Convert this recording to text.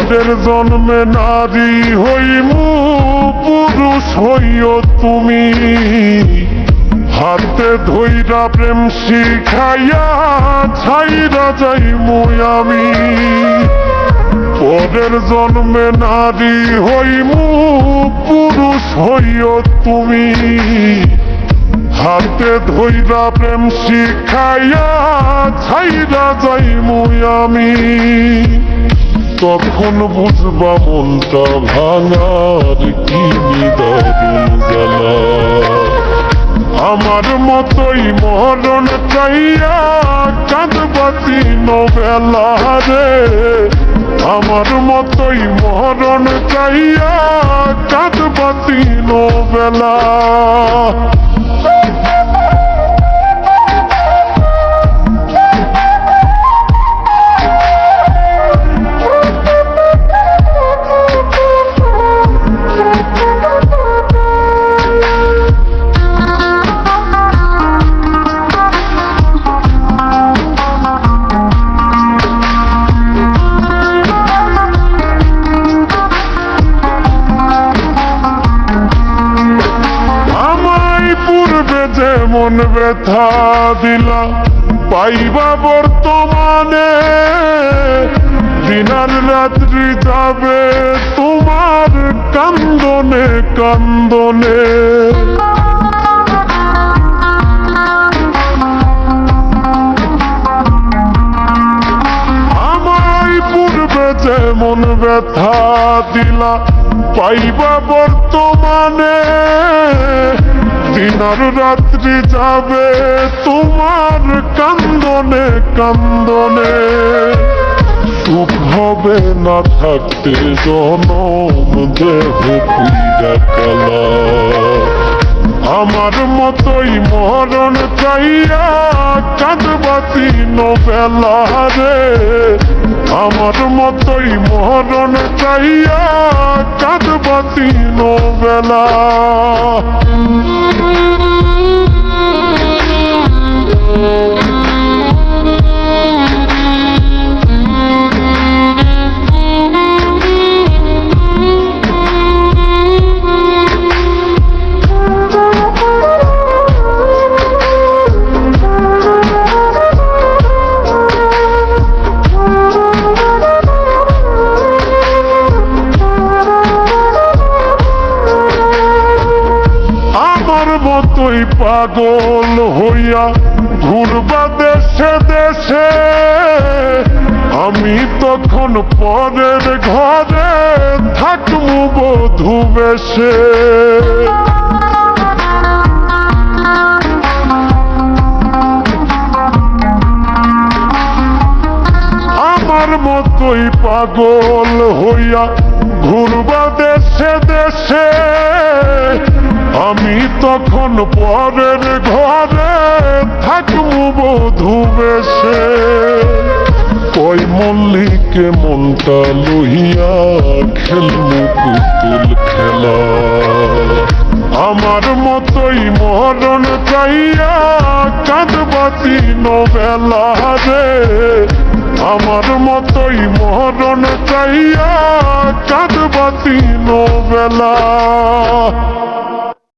পরের জন্মে নারী হইমু পুরুষ হইও তুমি, হাতে ধইরা প্রেম শিখাইয়া ছাইরা যাইমু আমি। পরের জন্মে নারী হইমু পুরুষ হইও তুমি, হাতে ধইরা প্রেম শিখাইয়া ছাইরা যাইমু আমি। তখন বুঝবা মনটা ভাঙার কি নিদারুণ জ্বালা। আমার মতোই মরণ চাইয়া কাঁদবাতি নবেলা রে, আমার মতোই মরণ চাইয়া কাঁদবাতি নবেলা। যেমন ব্যথা দিলা পাইবা বর্তমানে, দিনার রাত্রি যাবে তোমার কান্দনে কান্দনে। আমায় পূর্বে যেমন ব্যথা দিলা পাইবা বর্তমানে, দিনার রাত্রি যাবে তোমার কান্দনে কান্দনে। সুখ হবে না থাকতে জনম দেহ পুইরা কালা। আমার মতোই মরণ চাইয়া কাঁদবাতি নবেলা রে, আমার মতোই মরণ চাইয়া কাঁদবাতি নবেলা। মতোই পাগল হইয়া ঘুরবা দেশে দেশে, আমি তখন পরের ঘরে থাকবো বধূ বেশে। আমার মতোই পাগল হইয়া ঘুরবা দেশে দেশে, আমি তখন পরের ঘরে থাকবো বধূ বেশে। কই মল্লিকে মনটা লইয়া খেলমু পুতুল খেলা। আমার মতোই মরণ চাইয়া কাঁদবাতি নবেলা রে, আমার মতোই মরণ চাইয়া কাঁদবাতি নবেলা।